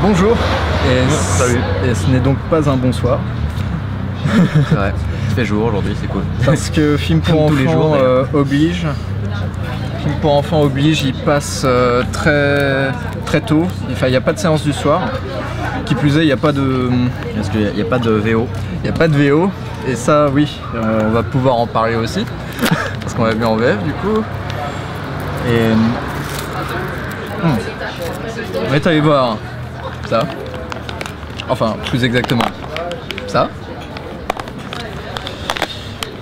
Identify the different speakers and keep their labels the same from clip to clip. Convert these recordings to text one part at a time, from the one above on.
Speaker 1: Bonjour,
Speaker 2: Salut.
Speaker 1: Et ce n'est donc pas un bonsoir.
Speaker 2: C'est vrai, il fait jour aujourd'hui, c'est cool.
Speaker 1: Parce que film pour
Speaker 2: Comme tous les
Speaker 1: enfants
Speaker 2: jours,
Speaker 1: oblige. Film pour enfants oblige, il passe très tôt. Enfin, il n'y a pas de séance du soir. Qui plus est, il n'y a pas de.
Speaker 2: Parce qu'il n'y a pas de VO.
Speaker 1: Il n'y a pas de VO. Et ça, oui, on va pouvoir en parler aussi. Parce qu'on l'a vu en VF du coup. Et. On est allé voir ça. Enfin, plus exactement, ça.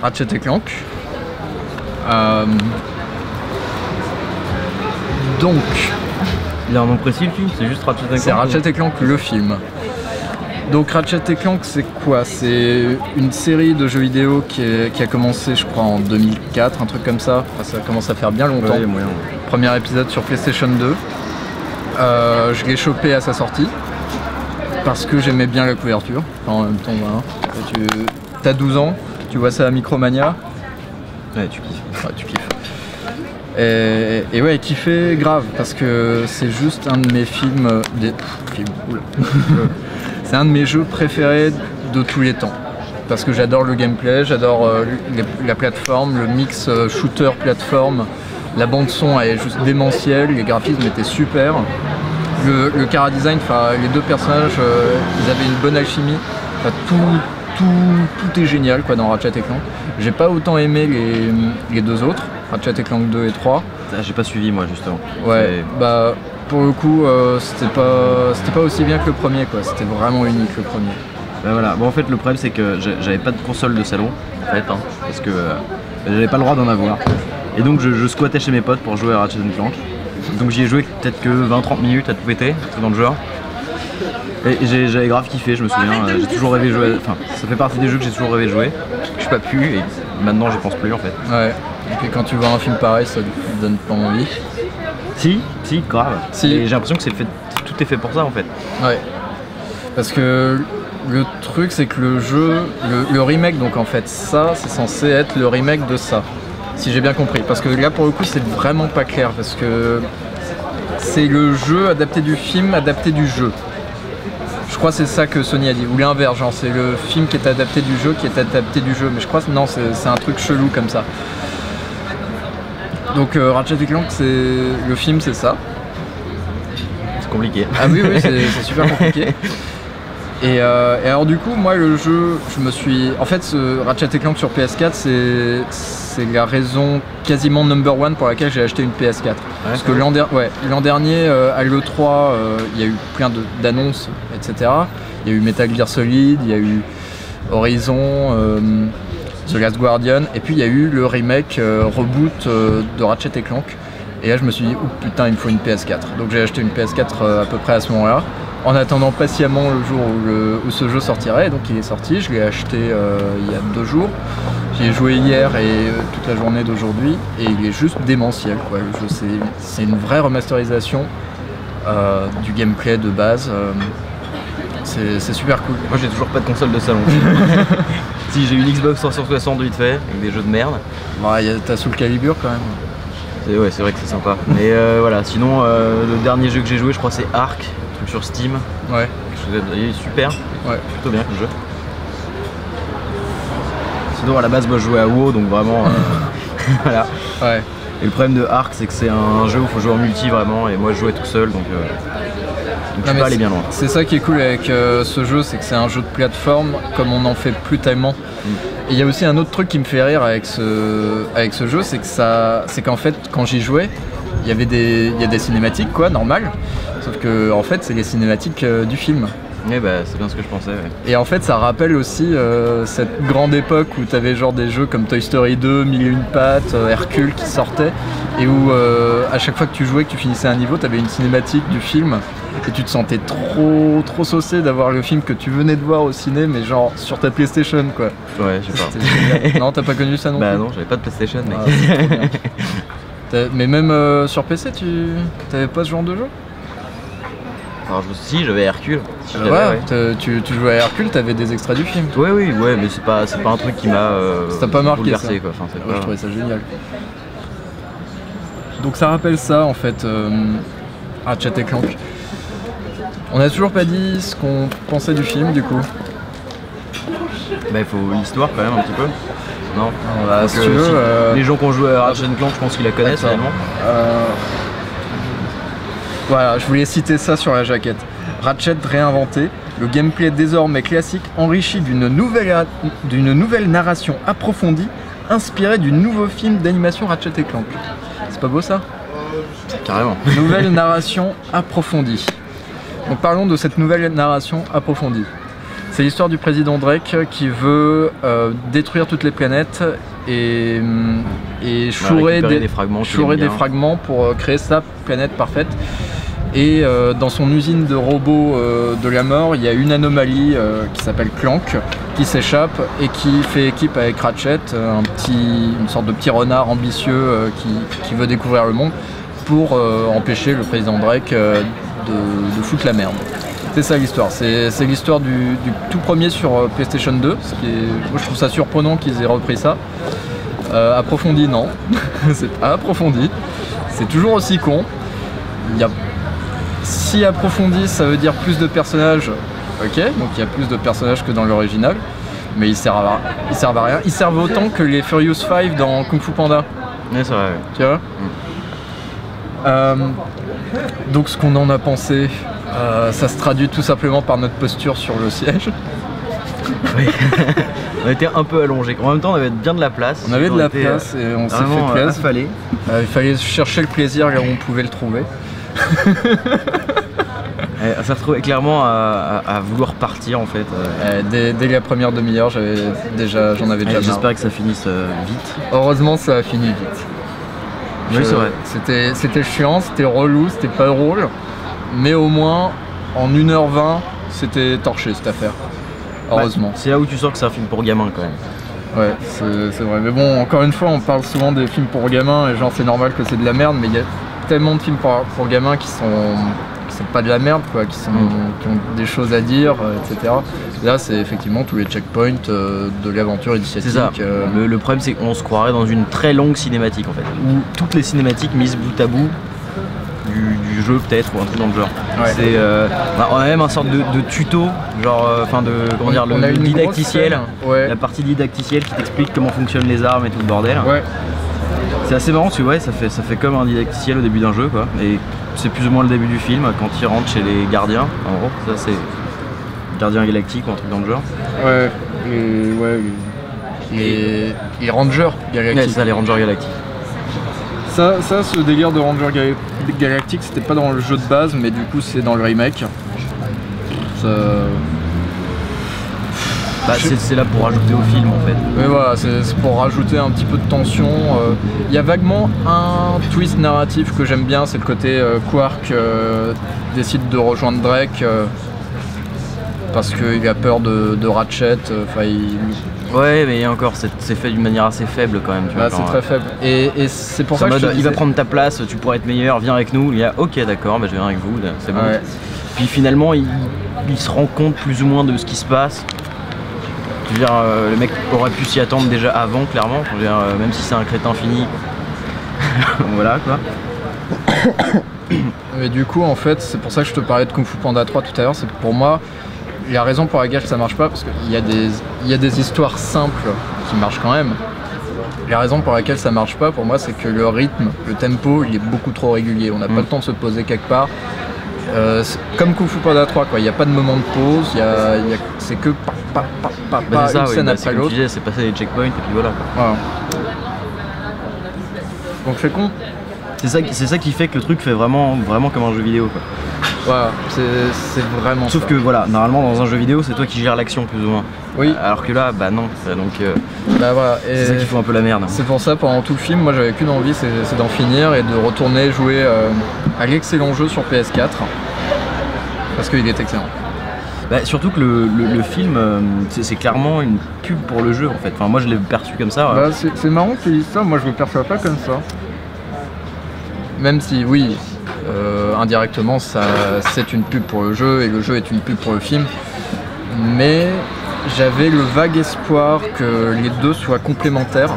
Speaker 1: Ratchet & Clank. Donc,
Speaker 2: Il a un nom précis le film, c'est juste Ratchet & Clank.
Speaker 1: c'est Ratchet & Clank le film. Donc Ratchet & Clank, c'est quoi? C'est une série de jeux vidéo qui a commencé, je crois, en 2004, un truc comme ça. Enfin, ça commence à faire bien longtemps.
Speaker 2: Ouais, moyen.
Speaker 1: Premier épisode sur PlayStation 2. Je l'ai chopé à sa sortie parce que j'aimais bien la couverture. Enfin, en même temps, voilà. T'as 12 ans, tu vois ça à Micromania.
Speaker 2: Ouais, tu kiffes.
Speaker 1: Ouais, tu kiffes. Et ouais, kiffer grave parce que c'est juste un de mes films. C'est un de mes jeux préférés de tous les temps. Parce que j'adore le gameplay, j'adore la plateforme, le mix shooter plateforme. La bande son elle est juste démentielle, les graphismes étaient super. Le chara design, les deux personnages, ils avaient une bonne alchimie. Tout est génial quoi, dans Ratchet & Clank. J'ai pas autant aimé les deux autres, Ratchet & Clank 2 et 3.
Speaker 2: J'ai pas suivi moi justement.
Speaker 1: Ouais, bah pour le coup, c'était pas aussi bien que le premier quoi. C'était vraiment unique le premier.
Speaker 2: Bah voilà, bon en fait le problème c'est que j'avais pas de console de salon en fait, parce que j'avais pas le droit d'en avoir. Et donc je squattais chez mes potes pour jouer à Ratchet & Clank. Donc j'y ai joué peut-être que 20-30 minutes à tout péter dans le genre. Et j'avais grave kiffé, je me souviens, j'ai toujours rêvé de jouer, enfin ça fait partie des jeux que j'ai toujours rêvé de jouer, que je n'ai pas pu et maintenant j'y pense plus en fait.
Speaker 1: Ouais, et puis quand tu vois un film pareil, ça te donne pas envie.
Speaker 2: Si, grave.
Speaker 1: Si.
Speaker 2: Et j'ai l'impression que tout est fait pour ça en fait.
Speaker 1: Ouais, parce que le truc c'est que le jeu, le remake, donc en fait ça, c'est censé être le remake de ça. Si j'ai bien compris, parce que là pour le coup c'est vraiment pas clair, parce que c'est le jeu adapté du film, adapté du jeu. Je crois que c'est ça que Sony a dit, ou l'inverse, genre c'est le film qui est adapté du jeu qui est adapté du jeu, mais je crois que non, c'est un truc chelou comme ça. Donc Ratchet & Clank, le film c'est ça.
Speaker 2: C'est compliqué.
Speaker 1: Ah oui, c'est super compliqué. Et alors du coup, moi le jeu, en fait ce Ratchet & Clank sur PS4, c'est la raison quasiment number one pour laquelle j'ai acheté une PS4. Ouais, parce que l'an dernier, à l'E3, il y a eu plein d'annonces, etc. Il y a eu Metal Gear Solid, il y a eu Horizon, The Last Guardian, et puis il y a eu le remake reboot de Ratchet & Clank. Et là je me suis dit, oh putain, il me faut une PS4. Donc j'ai acheté une PS4 à peu près à ce moment-là, en attendant patiemment le jour où ce jeu sortirait. Donc il est sorti, je l'ai acheté il y a 2 jours. J'y ai joué hier et toute la journée d'aujourd'hui, et il est juste démentiel quoi. Le jeu, c'est une vraie remasterisation du gameplay de base. C'est super cool.
Speaker 2: Moi j'ai toujours pas de console de salon. Si, j'ai une Xbox 360 vite fait, avec des jeux de merde.
Speaker 1: Bah, t'as Soul Calibur quand même.
Speaker 2: Ouais, c'est vrai que c'est sympa. Mais voilà, sinon le dernier jeu que j'ai joué, je crois c'est Ark, un truc sur Steam.
Speaker 1: Ouais.
Speaker 2: Il est super.
Speaker 1: Ouais.
Speaker 2: Plutôt bien le jeu. Sinon à la base moi je jouais à WoW, donc vraiment voilà.
Speaker 1: Ouais.
Speaker 2: Et le problème de Ark c'est que c'est un jeu où il faut jouer en multi vraiment, et moi je jouais tout seul, donc je peux pas aller bien loin.
Speaker 1: C'est ça qui est cool avec ce jeu, c'est que c'est un jeu de plateforme comme on n'en fait plus tellement. Et il y a aussi un autre truc qui me fait rire avec ce jeu, c'est qu'en fait quand j'y jouais, il y a des cinématiques quoi, normal. Sauf que en fait c'est les cinématiques du film.
Speaker 2: Ouais, bah c'est bien ce que je pensais. Ouais.
Speaker 1: Et en fait ça rappelle aussi cette grande époque où t'avais genre des jeux comme Toy Story 2, Mille et une pattes, Hercule qui sortaient, et où à chaque fois que tu jouais, que tu finissais un niveau, t'avais une cinématique du film. Et tu te sentais trop saucé d'avoir le film que tu venais de voir au ciné, mais genre sur ta PlayStation quoi.
Speaker 2: Ouais, je sais pas.
Speaker 1: Non, t'as pas connu ça non plus?
Speaker 2: Bah non, j'avais pas de PlayStation mec.
Speaker 1: Mais même sur PC, t'avais pas ce genre de jeu?
Speaker 2: Alors si, j'avais Hercule.
Speaker 1: Tu jouais à Hercule, t'avais des extraits du film.
Speaker 2: Ouais, mais c'est pas un truc qui m'a
Speaker 1: ça t'a pas marqué
Speaker 2: bouleversé,
Speaker 1: ça.
Speaker 2: Quoi. Enfin,
Speaker 1: Ouais, je trouvais ça génial. Donc ça rappelle ça en fait, Ratchet & Clank. On n'a toujours pas dit ce qu'on pensait du film du coup.
Speaker 2: Bah il faut l'histoire quand même un petit peu. Non.
Speaker 1: Bah, si tu veux,
Speaker 2: les gens qui ont joué à Ratchet & Clank, je pense qu'ils la connaissent réellement.
Speaker 1: Voilà, je voulais citer ça sur la jaquette. Ratchet réinventé, le gameplay désormais classique enrichi d'une nouvelle narration approfondie, inspirée du nouveau film d'animation Ratchet & Clank. C'est pas beau ça?
Speaker 2: Carrément.
Speaker 1: Nouvelle narration approfondie. Donc parlons de cette nouvelle narration approfondie. C'est l'histoire du président Drake qui veut détruire toutes les planètes et chourer des fragments pour créer sa planète parfaite. Et dans son usine de robots de la mort, il y a une anomalie qui s'appelle Clank qui s'échappe et qui fait équipe avec Ratchet, une sorte de petit renard ambitieux qui veut découvrir le monde pour empêcher le président Drake de foutre la merde. C'est ça l'histoire, c'est l'histoire du tout premier sur PlayStation 2, moi je trouve ça surprenant qu'ils aient repris ça. Approfondi, non, c'est pas approfondi, c'est toujours aussi con. Si approfondi, ça veut dire plus de personnages, ok, donc il y a plus de personnages que dans l'original, mais ils servent à rien. Ils servent autant que les Furious 5 dans Kung Fu Panda.
Speaker 2: Ouais, c'est vrai.
Speaker 1: Tu vois. Donc ce qu'on en a pensé, ça se traduit tout simplement par notre posture sur le siège.
Speaker 2: Oui. On était un peu allongé. En même temps, on avait bien de la place.
Speaker 1: On avait de la place et on s'est fait plaisir. Il fallait chercher le plaisir là où on pouvait le trouver.
Speaker 2: Ça se trouvait clairement à vouloir partir en fait.
Speaker 1: Dès la première demi-heure, j'en avais déjà marre.
Speaker 2: J'espère que ça finisse vite.
Speaker 1: Heureusement, ça a fini vite.
Speaker 2: Oui, c'est vrai.
Speaker 1: C'était chiant, c'était relou, c'était pas drôle. Mais au moins, en 1h20, c'était torché cette affaire. Heureusement.
Speaker 2: C'est là où tu sens que c'est un film pour gamins quand même.
Speaker 1: Ouais, c'est vrai. Mais bon, encore une fois, on parle souvent des films pour gamins et genre c'est normal que c'est de la merde, mais il y a tellement de films pour gamins qui sont pas de la merde, quoi, qui ont des choses à dire, etc. Là, c'est effectivement tous les checkpoints de l'aventure initiatique.
Speaker 2: C'est ça. Le problème, c'est qu'on se croirait dans une très longue cinématique en fait, où toutes les cinématiques mises bout à bout du jeu peut-être ou un truc dans le genre. Ouais. On a même un sorte de tuto, genre, le didacticiel, la partie didacticielle qui t'explique comment fonctionnent les armes et tout le bordel. Ouais. C'est assez marrant, tu vois, ça fait comme un didacticiel au début d'un jeu, quoi. Et c'est plus ou moins le début du film, quand il rentre chez les gardiens, en gros, ça c'est Gardiens Galactiques ou un truc dans le genre. Ouais,
Speaker 1: les Rangers Galactiques.
Speaker 2: Ouais, c'est ça, les Rangers Galactiques.
Speaker 1: Ça, ce délire de Rangers Galactiques, c'était pas dans le jeu de base, mais du coup c'est dans le remake.
Speaker 2: C'est là pour rajouter au film en fait.
Speaker 1: Mais voilà, c'est pour rajouter un petit peu de tension. Il y a vaguement un twist narratif que j'aime bien, c'est le côté Quark décide de rejoindre Drake parce qu'il a peur de Ratchet.
Speaker 2: Ouais, mais encore, c'est fait d'une manière assez faible quand même.
Speaker 1: C'est très faible. Et c'est pour ça que
Speaker 2: il va prendre ta place, tu pourrais être meilleur, viens avec nous. Il y a ok, d'accord, je viens avec vous, c'est bon. Ouais. Puis finalement, il se rend compte plus ou moins de ce qui se passe. Je veux dire, le mec aurait pu s'y attendre déjà avant, clairement. Je veux dire, même si c'est un crétin fini. Voilà quoi.
Speaker 1: Mais du coup, en fait, c'est pour ça que je te parlais de Kung Fu Panda 3 tout à l'heure. C'est que pour moi, la raison pour laquelle ça marche pas, parce qu'il y a des histoires simples qui marchent quand même. La raison pour laquelle ça marche pas, pour moi, c'est que le rythme, le tempo, il est beaucoup trop régulier. On n'a pas le temps de se poser quelque part. Comme Kung Fu Panda 3, quoi. Il n'y a pas de moment de pause, c'est que une scène après l'autre.
Speaker 2: C'est passer les checkpoints et puis voilà.
Speaker 1: Donc c'est con.
Speaker 2: C'est ça qui fait que le truc fait vraiment comme un jeu vidéo, quoi.
Speaker 1: Voilà, c'est vraiment
Speaker 2: Sauf
Speaker 1: ça.
Speaker 2: Que voilà, normalement dans un jeu vidéo c'est toi qui gères l'action plus ou moins.
Speaker 1: Oui.
Speaker 2: Alors que là, bah non. Donc
Speaker 1: voilà.
Speaker 2: c'est ça qui fout un peu la merde.
Speaker 1: C'est pour ça, pendant tout le film, moi j'avais qu'une envie, c'est d'en finir et de retourner jouer à l'excellent jeu sur PS4. Parce qu'il est excellent.
Speaker 2: Surtout que le film, c'est clairement une pub pour le jeu en fait. Enfin, moi je l'ai perçu comme ça.
Speaker 1: C'est marrant que tu dises ça, moi je le perçois pas comme ça. Même si, oui, indirectement, c'est une pub pour le jeu et le jeu est une pub pour le film. Mais j'avais le vague espoir que les deux soient complémentaires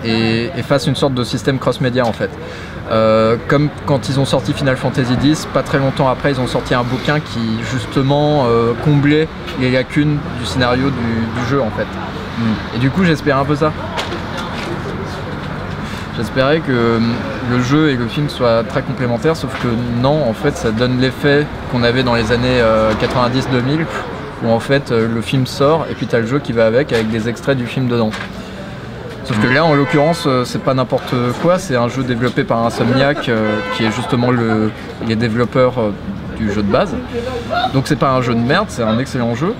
Speaker 1: et fassent une sorte de système cross-média en fait. Comme quand ils ont sorti Final Fantasy X, pas très longtemps après, ils ont sorti un bouquin qui justement comblait les lacunes du scénario du jeu en fait. Et du coup, j'espérais un peu ça. J'espérais que le jeu et le film soient très complémentaires, sauf que non, en fait, ça donne l'effet qu'on avait dans les années 90-2000, où en fait le film sort et puis t'as le jeu qui va avec des extraits du film dedans. Sauf que là, en l'occurrence, c'est pas n'importe quoi, c'est un jeu développé par Insomniac, qui est justement les développeurs du jeu de base. Donc c'est pas un jeu de merde, c'est un excellent jeu,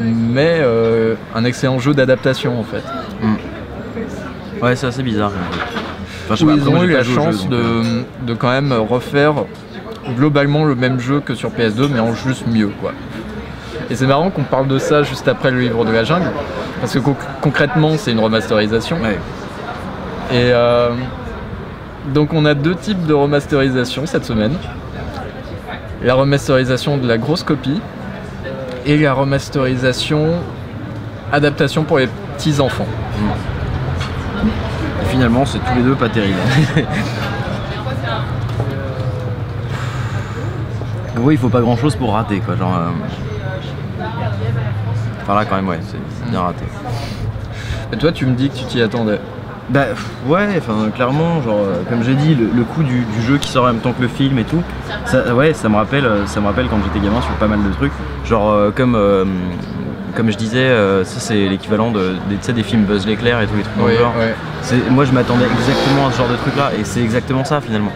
Speaker 1: mais un excellent jeu d'adaptation en fait.
Speaker 2: Ouais, c'est assez bizarre.
Speaker 1: Enfin, où ils ont eu la chance de quand même refaire globalement le même jeu que sur PS2, mais en juste mieux quoi. Et c'est marrant qu'on parle de ça juste après le livre de la jungle, parce que concrètement c'est une remasterisation.
Speaker 2: Ouais.
Speaker 1: Et donc on a deux types de remasterisation cette semaine. La remasterisation de la grosse copie et la remasterisation adaptation pour les petits enfants.
Speaker 2: Finalement, c'est tous les deux pas terrible. Oui, il faut pas grand chose pour rater quoi. Genre, enfin là quand même ouais, c'est bien raté.
Speaker 1: Et toi, tu me dis que tu t'y attendais.
Speaker 2: Bah ouais, enfin clairement, genre comme j'ai dit, le coup du jeu qui sort en même temps que le film et tout, ça, ouais, ça me rappelle quand j'étais gamin sur pas mal de trucs. Genre comme je disais, ça c'est l'équivalent des films Buzz l'éclair et tous les trucs dans le genre.
Speaker 1: Ouais.
Speaker 2: Moi je m'attendais exactement à ce genre de truc là et c'est exactement ça finalement.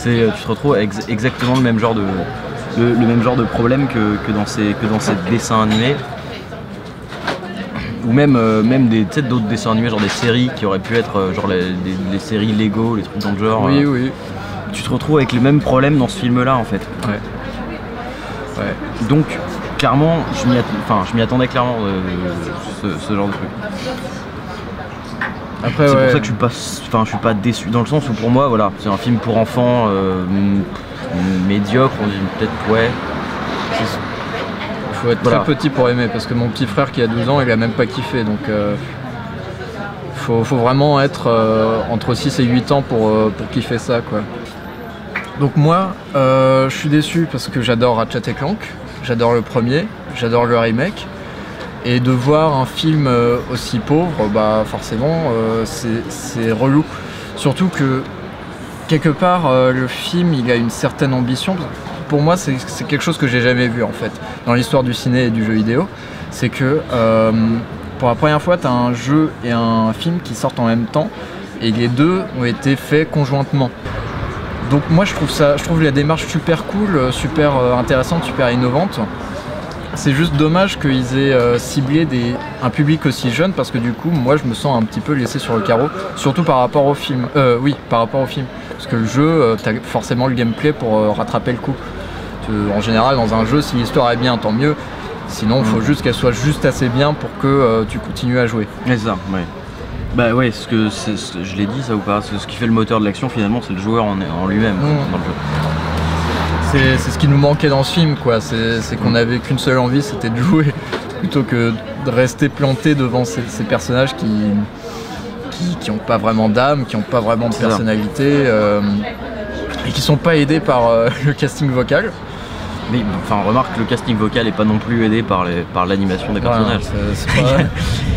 Speaker 2: Tu te retrouves avec exactement le même genre de problème que dans ces dessins animés. Ou même d'autres dessins animés, genre des séries qui auraient pu être genre les séries Lego, les trucs dans le genre.
Speaker 1: Oui.
Speaker 2: Tu te retrouves avec les mêmes problèmes dans ce film là en fait.
Speaker 1: Ouais.
Speaker 2: Donc clairement, je m'y attendais clairement ce genre de truc.
Speaker 1: Après,
Speaker 2: c'est pour ça que je suis pas déçu dans le sens où pour moi voilà, c'est un film pour enfants médiocre, on dit peut-être ouais.
Speaker 1: Il faut être très petit pour aimer, parce que mon petit frère qui a 12 ans, il a même pas kiffé, donc faut vraiment être entre 6 et 8 ans pour kiffer ça quoi. Donc moi, je suis déçu parce que j'adore Ratchet & Clank, j'adore le premier, j'adore le remake, et de voir un film aussi pauvre, bah forcément c'est relou. Surtout que quelque part le film il a une certaine ambition. Pour moi c'est quelque chose que j'ai jamais vu en fait dans l'histoire du ciné et du jeu vidéo. C'est que pour la première fois tu as un jeu et un film qui sortent en même temps et les deux ont été faits conjointement. Donc moi je trouve la démarche super cool, super intéressante, super innovante. C'est juste dommage qu'ils aient ciblé un public aussi jeune, parce que du coup moi je me sens un petit peu laissé sur le carreau, surtout par rapport au film. Par rapport au film. Parce que le jeu, t'as forcément le gameplay pour rattraper le coup. En général dans un jeu, si l'histoire est bien, tant mieux. Sinon il faut juste qu'elle soit juste assez bien pour que tu continues à jouer.
Speaker 2: C'est ça, ouais. Bah ouais, je l'ai dit ça ou pas, ce qui fait le moteur de l'action finalement c'est le joueur en lui-même dans le jeu.
Speaker 1: C'est ce qui nous manquait dans ce film quoi, c'est qu'on avait qu'une seule envie, c'était de jouer, plutôt que de rester planté devant ces personnages qui ont pas vraiment d'âme, qui ont pas vraiment de personnalité et qui sont pas aidés par le casting vocal.
Speaker 2: Mais enfin remarque, le casting vocal est pas non plus aidé par l'animation des personnages.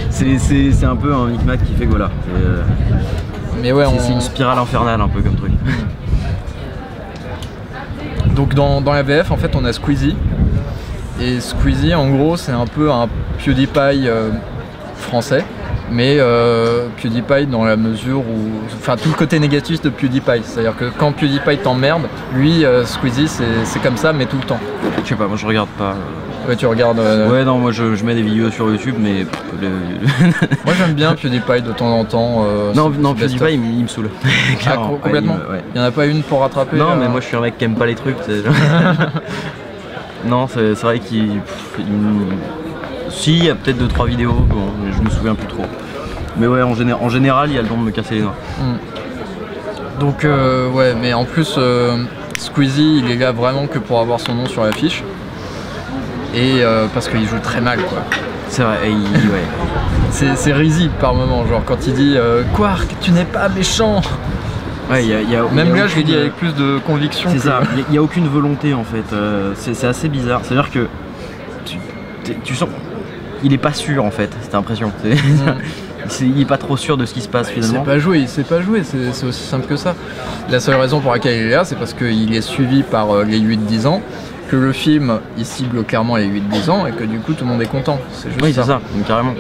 Speaker 2: C'est un peu un micmac qui fait que voilà.
Speaker 1: Mais ouais,
Speaker 2: c'est une spirale infernale un peu comme truc.
Speaker 1: Donc dans la VF en fait on a Squeezie. Et Squeezie en gros c'est un peu un PewDiePie français. Mais PewDiePie dans la mesure où... Enfin tout le côté négatif de PewDiePie. C'est-à-dire que quand PewDiePie t'emmerde, lui Squeezie c'est comme ça mais tout le temps.
Speaker 2: Je sais pas, moi je regarde pas.
Speaker 1: Ouais tu regardes...
Speaker 2: Ouais non moi je mets des vidéos sur YouTube mais...
Speaker 1: Moi j'aime bien PewDiePie de temps en temps.
Speaker 2: Non PewDiePie il me saoule.
Speaker 1: Complètement.
Speaker 2: Ouais.
Speaker 1: Il y en a pas une pour rattraper.
Speaker 2: Non mais moi je suis un mec qui aime pas les trucs. Non c'est vrai qu'il... Si, il y a peut-être 2-3 vidéos, bon, mais je me souviens plus trop. Mais ouais, en général, il y a le don de me casser les doigts.
Speaker 1: Donc ouais, mais en plus, Squeezie, il est là vraiment que pour avoir son nom sur l'affiche. Et parce qu'il joue très mal, quoi.
Speaker 2: C'est vrai, ouais.
Speaker 1: C'est risible par moment, genre quand il dit Quark, tu n'es pas méchant.
Speaker 2: Ouais,
Speaker 1: Même là, je l'ai dit avec plus de conviction.
Speaker 2: C'est ça, il n'y a aucune volonté en fait. C'est assez bizarre. C'est-à-dire que tu sens. Il est pas sûr en fait, cette impression. Il est pas trop sûr de ce qui se passe finalement.
Speaker 1: Il sait pas jouer, c'est aussi simple que ça. La seule raison pour laquelle il est là, c'est parce qu'il est suivi par les 8-10 ans, que le film il cible clairement les 8-10 ans et que du coup tout le monde est content. C'est juste
Speaker 2: oui, c'est ça, donc, carrément.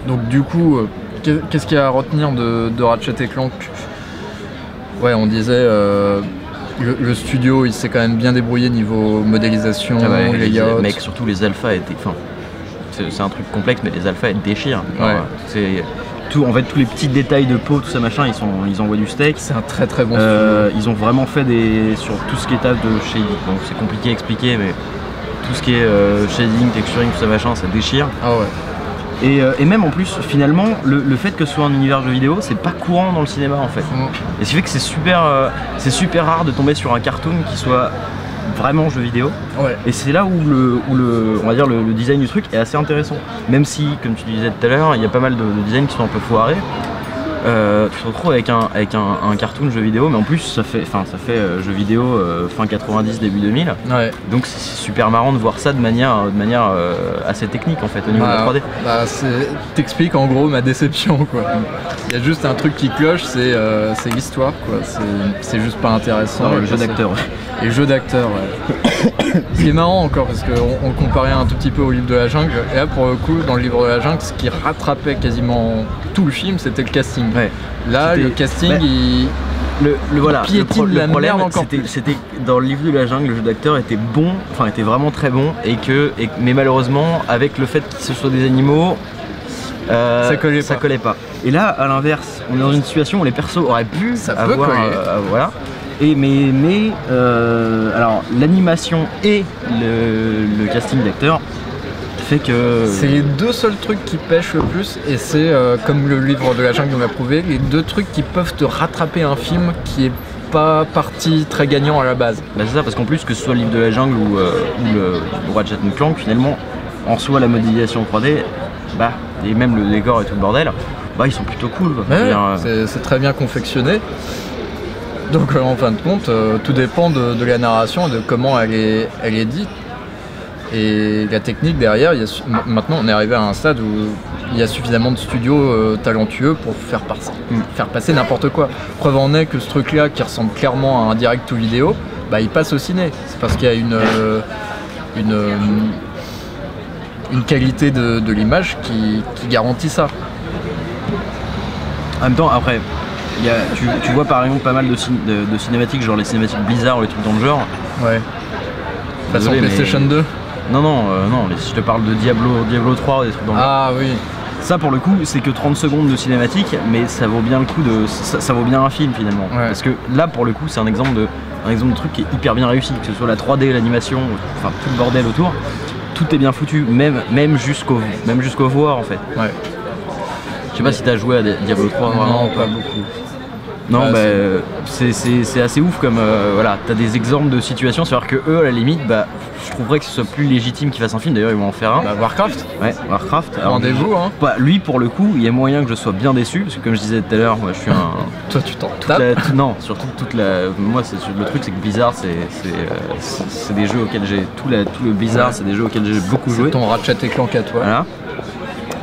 Speaker 1: Donc du coup, qu'est-ce qu'il y a à retenir de Ratchet & Clank? Ouais, on disait le studio il s'est quand même bien débrouillé niveau modélisation, layout.
Speaker 2: Mec, surtout les alphas étaient. C'est un truc complexe, mais les alphas elles déchirent.
Speaker 1: Ouais.
Speaker 2: C'est tout, en fait, tous les petits détails de peau, tout ça machin, ils envoient du steak.
Speaker 1: C'est un très très bon studio.
Speaker 2: Ils ont vraiment fait sur tout ce qui est table de shading. Donc c'est compliqué à expliquer, mais tout ce qui est shading, texturing, tout ça machin, ça déchire.
Speaker 1: Ah ouais.
Speaker 2: Et même en plus, finalement, le fait que ce soit un univers jeu vidéo, c'est pas courant dans le cinéma en fait. Et ce qui fait que c'est super rare de tomber sur un cartoon qui soit vraiment jeu vidéo.
Speaker 1: Ouais.
Speaker 2: Et c'est là où on va dire le design du truc est assez intéressant. Même si, comme tu disais tout à l'heure, il y a pas mal de designs qui sont un peu foirés. Tu te retrouves avec un cartoon jeu vidéo, mais en plus ça fait jeu vidéo fin 90 début 2000.
Speaker 1: Ouais.
Speaker 2: Donc c'est super marrant de voir ça de manière assez technique en fait au niveau de la 3D.
Speaker 1: Bah, t'expliques en gros ma déception quoi. Il y a juste un truc qui cloche, c'est l'histoire quoi. C'est juste pas intéressant.
Speaker 2: Non, le jeu d'acteur.
Speaker 1: Et le jeu d'acteur, ouais. Ce qui est marrant encore parce qu'on le comparait un tout petit peu au livre de la jungle. Et là pour le coup dans le livre de la jungle, ce qui rattrapait quasiment tout le film, c'était le casting.
Speaker 2: Ouais.
Speaker 1: Là, le casting,
Speaker 2: le problème, c'était dans le livre de la jungle, le jeu d'acteur était bon, enfin était vraiment très bon, mais malheureusement, avec le fait que ce soit des animaux, ça collait pas. Et là, à l'inverse, on est dans une situation où les persos auraient pu avoir, voilà. Alors l'animation et le casting d'acteurs fait que...
Speaker 1: C'est les deux seuls trucs qui pêchent le plus et c'est, comme le livre de la jungle nous l'a prouvé, les deux trucs qui peuvent te rattraper un film qui est pas parti très gagnant à la base.
Speaker 2: Bah c'est ça, parce qu'en plus que ce soit le livre de la jungle ou le Ratchet & Clank, finalement, en soi la modélisation 3D, et même le décor et tout le bordel, ils sont plutôt cool.
Speaker 1: C'est très bien confectionné. Donc en fin de compte, tout dépend de la narration et de comment elle est dite. Et la technique derrière, maintenant on est arrivé à un stade où il y a suffisamment de studios talentueux pour faire passer n'importe quoi. Preuve en est que ce truc là qui ressemble clairement à un direct ou vidéo, il passe au ciné. C'est parce qu'il y a une qualité de l'image qui garantit ça.
Speaker 2: En même temps, après, tu vois par exemple pas mal de cinématiques, genre les cinématiques Blizzard ou les trucs dans le genre.
Speaker 1: Ouais. Façon PlayStation 2.
Speaker 2: Non, je te parle de Diablo 3 ou des trucs dans le genre.
Speaker 1: Ah oui.
Speaker 2: Ça pour le coup c'est que 30 secondes de cinématique, mais ça vaut bien le coup ça vaut bien un film finalement. Ouais. Parce que là pour le coup c'est un exemple de truc qui est hyper bien réussi, que ce soit la 3D, l'animation, enfin tout le bordel autour, tout est bien foutu, même jusqu'au voir en fait. Ouais. Je sais pas si t'as joué à Diablo 3 vraiment.
Speaker 1: Non, pas beaucoup.
Speaker 2: Non, c'est assez ouf comme t'as des exemples de situations, c'est-à-dire que eux à la limite, je trouverais que ce soit plus légitime qu'ils fassent un film, d'ailleurs ils vont en faire un.
Speaker 1: Warcraft.
Speaker 2: Ouais, Warcraft.
Speaker 1: Rendez-vous hein.
Speaker 2: Lui pour le coup, il y a moyen que je sois bien déçu, parce que comme je disais tout à l'heure, moi je suis un...
Speaker 1: Toi tu t'en tapes.
Speaker 2: Non, surtout moi le truc c'est que Blizzard c'est des jeux auxquels j'ai... Tout le Blizzard c'est des jeux auxquels j'ai beaucoup joué.
Speaker 1: C'est ton Ratchet & Clank à toi.
Speaker 2: Voilà.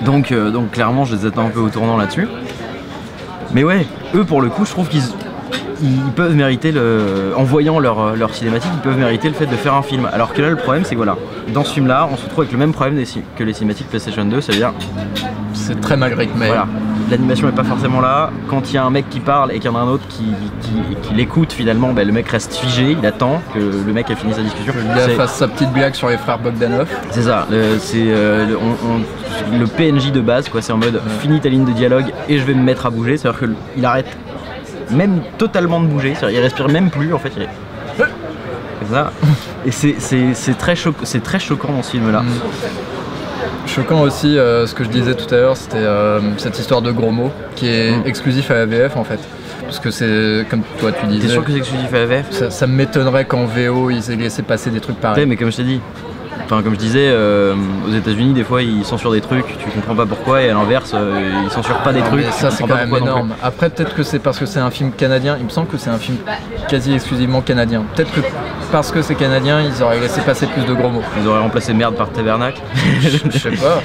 Speaker 2: Donc clairement je les attends un peu au tournant là-dessus. Mais ouais, eux pour le coup, je trouve qu'ils peuvent mériter en voyant leur cinématique, ils peuvent mériter le fait de faire un film. Alors que là, le problème, c'est que dans ce film-là, on se retrouve avec le même problème que les cinématiques PlayStation 2, c'est-à-dire...
Speaker 1: C'est très mal rythmé.
Speaker 2: Voilà, l'animation est pas forcément là. Quand il y a un mec qui parle et qu'il y en a un autre qui l'écoute, finalement, le mec reste figé, il attend que le mec ait fini sa discussion.
Speaker 1: Le gars fasse sa petite blague sur les frères Bogdanov.
Speaker 2: C'est ça, le PNJ de base, quoi, c'est en mode finis ta ligne de dialogue et je vais me mettre à bouger, c'est-à-dire qu'il arrête même totalement de bouger, c'est-à-dire il respire même plus en fait, c'est ça. Et c'est très choquant dans ce film-là.
Speaker 1: Choquant aussi, ce que je disais tout à l'heure, c'était cette histoire de gros mots qui est exclusif à la VF en fait. Parce que c'est comme toi tu disais.
Speaker 2: T'es sûr que c'est exclusif à la VF ?
Speaker 1: Ça m'étonnerait qu'en VO ils aient laissé passer des trucs pareils.
Speaker 2: Mais comme je t'ai dit, enfin comme je disais, aux États-Unis des fois ils censurent des trucs, tu comprends pas pourquoi, et à l'inverse ils censurent pas des
Speaker 1: Non,
Speaker 2: trucs.
Speaker 1: mais ça c'est quand même énorme. Après peut-être que c'est parce que c'est un film canadien, il me semble que c'est un film quasi exclusivement canadien. Peut-être que parce que c'est canadien, ils auraient laissé passer plus de gros mots.
Speaker 2: Ils auraient remplacé merde par tabernacle.
Speaker 1: Je sais pas.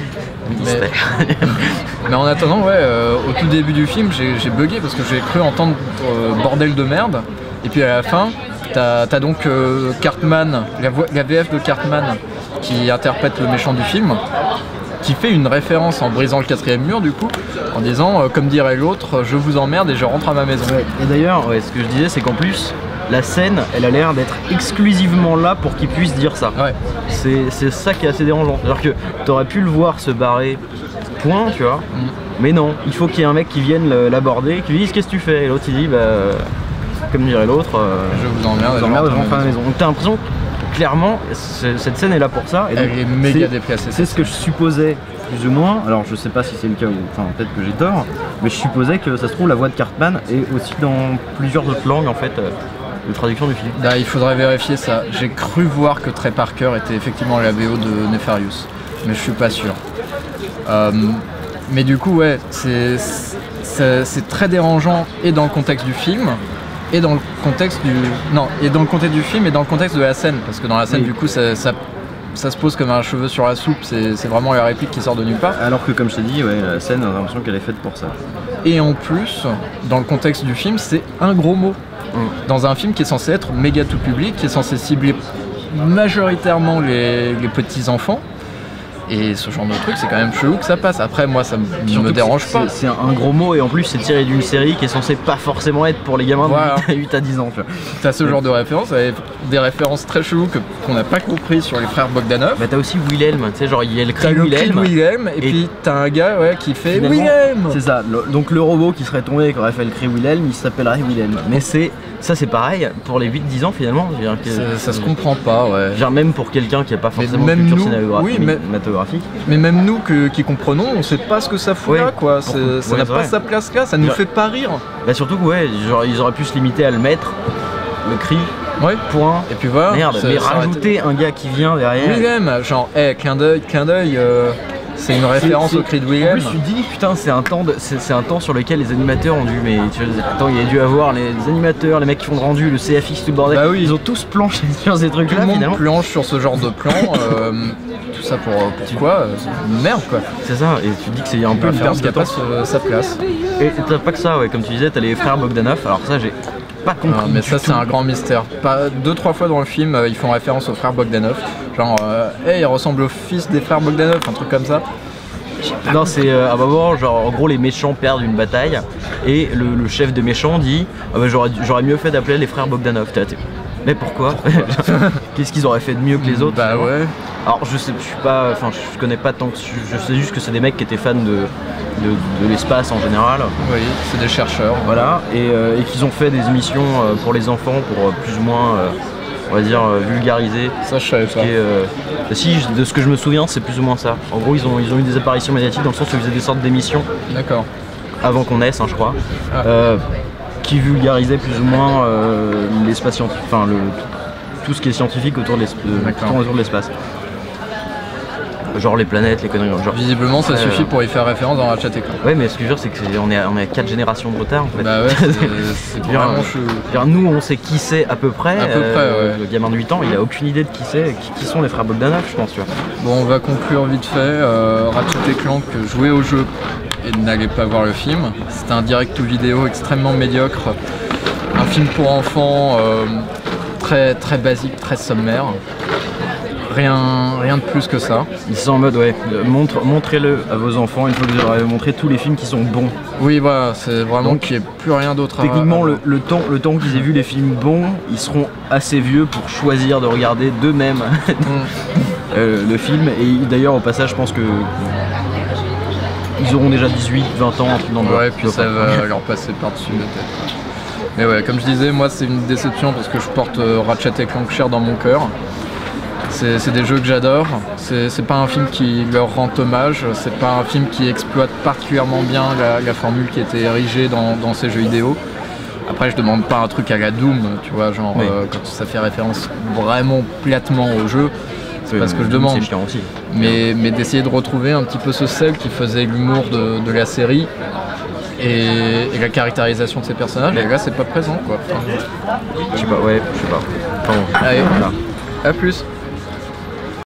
Speaker 1: Mais en attendant, ouais, au tout début du film, j'ai bugué parce que j'ai cru entendre bordel de merde. Et puis à la fin, t'as donc Cartman, la VF de Cartman, qui interprète le méchant du film, qui fait une référence en brisant le 4e mur du coup, en disant comme dirait l'autre, je vous emmerde et je rentre à ma maison.
Speaker 2: Et d'ailleurs, ouais, ce que je disais, c'est qu'en plus, la scène, elle a l'air d'être exclusivement là pour qu'il puisse dire ça.
Speaker 1: Ouais.
Speaker 2: C'est ça qui est assez dérangeant. C'est-à-dire que t'aurais pu le voir se barrer, point, tu vois. Mais non, il faut qu'il y ait un mec qui vienne l'aborder, qui lui dise qu'est-ce que tu fais. Et l'autre il dit, bah, comme dirait l'autre,
Speaker 1: je vous emmerde et je
Speaker 2: rentre à la maison. Donc t'as l'impression que clairement, cette scène est là pour ça. Et donc,
Speaker 1: elle est méga déplacée.
Speaker 2: C'est ce que je supposais, plus ou moins. Alors je sais pas si c'est le cas, enfin peut-être que j'ai tort, mais je supposais que ça se trouve la voix de Cartman est aussi dans plusieurs autres langues en fait. De traduction du film.
Speaker 1: Là, il faudrait vérifier ça. J'ai cru voir que Trey Parker était effectivement la VO de Nefarious, mais je suis pas sûr. Mais du coup, ouais, c'est très dérangeant et dans le contexte du film, et dans le contexte du et dans le contexte du film et dans le contexte de la scène, parce que dans la scène, du coup, ça se pose comme un cheveu sur la soupe. C'est vraiment la réplique qui sort de nulle part.
Speaker 2: Alors que, comme je t'ai dit, ouais, la scène, on a l'impression qu'elle est faite pour ça.
Speaker 1: Et en plus, dans le contexte du film, c'est un gros mot. Dans un film qui est censé être méga tout public, qui est censé cibler majoritairement les petits enfants. Et ce genre de truc, c'est quand même chelou que ça passe. Après, moi, ça me dérange pas.
Speaker 2: C'est un gros mot, et en plus, c'est tiré d'une série qui est censée pas forcément être pour les gamins de 8 à 10 ans.
Speaker 1: T'as ce genre de références, avec des références très cheloues qu'on n'a pas compris sur les frères Bogdanov.
Speaker 2: Bah, t'as aussi Wilhelm, tu sais, genre il y a le cri
Speaker 1: Wilhelm, et puis t'as un gars qui fait Wilhelm.
Speaker 2: C'est ça, donc le robot qui serait tombé et qui aurait fait le cri Wilhelm, il s'appellerait Wilhelm. Mais ça c'est pareil, pour les 8-10 ans finalement.
Speaker 1: Ça se comprend pas, ouais.
Speaker 2: Même pour quelqu'un qui n'a pas forcément de culture cinématographique.
Speaker 1: Mais même nous qui comprenons, on sait pas ce que ça fout là, quoi. Ça n'a pas sa place là, ça nous fait pas rire.
Speaker 2: Bah surtout que ils auraient pu se limiter à le mettre, le cri.
Speaker 1: Ouais,
Speaker 2: point.
Speaker 1: Et puis voilà.
Speaker 2: Merde, mais rajouter un gars qui vient derrière.
Speaker 1: Wilhelm, genre, clin d'œil. C'est une référence au cri de Wilhelm.
Speaker 2: En plus, tu te dis, putain, c'est un temps sur lequel les animateurs ont dû. Mais attends, il y a dû avoir les animateurs, les mecs qui font le rendu, le CFX, tout le bordel.
Speaker 1: Bah oui.
Speaker 2: Ils ont tous planché sur ces trucs-là.
Speaker 1: Tout le monde planche sur ce genre de plan. Tout ça pourquoi merde, quoi.
Speaker 2: C'est ça, et tu te dis que c'est un peu une perte de temps.
Speaker 1: Sa place.
Speaker 2: Et t'as pas que ça, ouais, comme tu disais, t'as les frères Bogdanov. Alors ça, j'ai pas compris.
Speaker 1: Mais ça, c'est un grand mystère. 2-3 fois dans le film, ils font référence aux frères Bogdanov. Genre, il ressemble au fils des frères Bogdanov, un truc comme ça.
Speaker 2: Non, c'est à moment, genre en gros les méchants perdent une bataille et le chef des méchants dit j'aurais mieux fait d'appeler les frères Bogdanov. Mais pourquoi? Qu'est-ce qu'ils auraient fait de mieux que les autres?
Speaker 1: Bah ouais.
Speaker 2: Alors je suis pas, enfin je connais pas tant que je sais juste que c'est des mecs qui étaient fans de l'espace en général.
Speaker 1: Oui, c'est des chercheurs.
Speaker 2: Voilà, et qu'ils ont fait des émissions pour les enfants pour plus ou moins on va dire vulgariser.
Speaker 1: Ça je savais pas.
Speaker 2: Si, de ce que je me souviens, c'est plus ou moins ça. En gros, ils ont eu des apparitions médiatiques dans le sens où ils faisaient des sortes d'émissions.
Speaker 1: D'accord.
Speaker 2: Avant qu'on naisse, je crois. Qui vulgarisaient plus ou moins l'espace scientifique, enfin tout ce qui est scientifique autour de l'espace. Genre les planètes, les conneries. Genre.
Speaker 1: Visiblement, ça suffit pour y faire référence dans Ratchet & Clank.
Speaker 2: Ouais, mais ce que je veux dire, c'est qu'on est à 4 générations de retard en fait.
Speaker 1: Bah ouais, c'est vraiment chelou.
Speaker 2: Nous, on sait qui c'est à peu près.
Speaker 1: Ouais.
Speaker 2: Le gamin de 8 ans, il a aucune idée de qui sont les frères Bogdanov, je pense. Tu vois.
Speaker 1: Bon, on va conclure vite fait. Ratchet & Clank jouait au jeu et n'allez pas voir le film. C'était un direct vidéo extrêmement médiocre. Un film pour enfants très, très basique, très sommaire. Rien de plus que ça.
Speaker 2: Ils sont en mode montrez-le à vos enfants une fois que vous aurez montré tous les films qui sont bons.
Speaker 1: Oui voilà, c'est vraiment qu'il n'y ait plus rien d'autre à...
Speaker 2: Techniquement le temps qu'ils aient vu les films bons, ils seront assez vieux pour choisir de regarder d'eux-mêmes le film. Et d'ailleurs au passage je pense que ils auront déjà 18, 20 ans, un truc dans le genre.
Speaker 1: Ouais, puis ça va leur passer par-dessus la tête. Mais ouais, comme je disais, moi c'est une déception parce que je porte Ratchet & Clank cher dans mon cœur. C'est des jeux que j'adore, c'est pas un film qui leur rend hommage, c'est pas un film qui exploite particulièrement bien la formule qui était érigée dans ces jeux vidéo. Après je demande pas un truc à la Doom, tu vois, genre quand ça fait référence vraiment platement au jeu, c'est pas ce que je demande.
Speaker 2: C'est chiant aussi.
Speaker 1: Mais d'essayer de retrouver un petit peu ce sel qui faisait l'humour de la série et la caractérisation de ces personnages, et là c'est pas présent quoi.
Speaker 2: Je sais pas, ouais, je sais pas. Enfin, bon.
Speaker 1: Allez,
Speaker 2: voilà.
Speaker 1: à plus.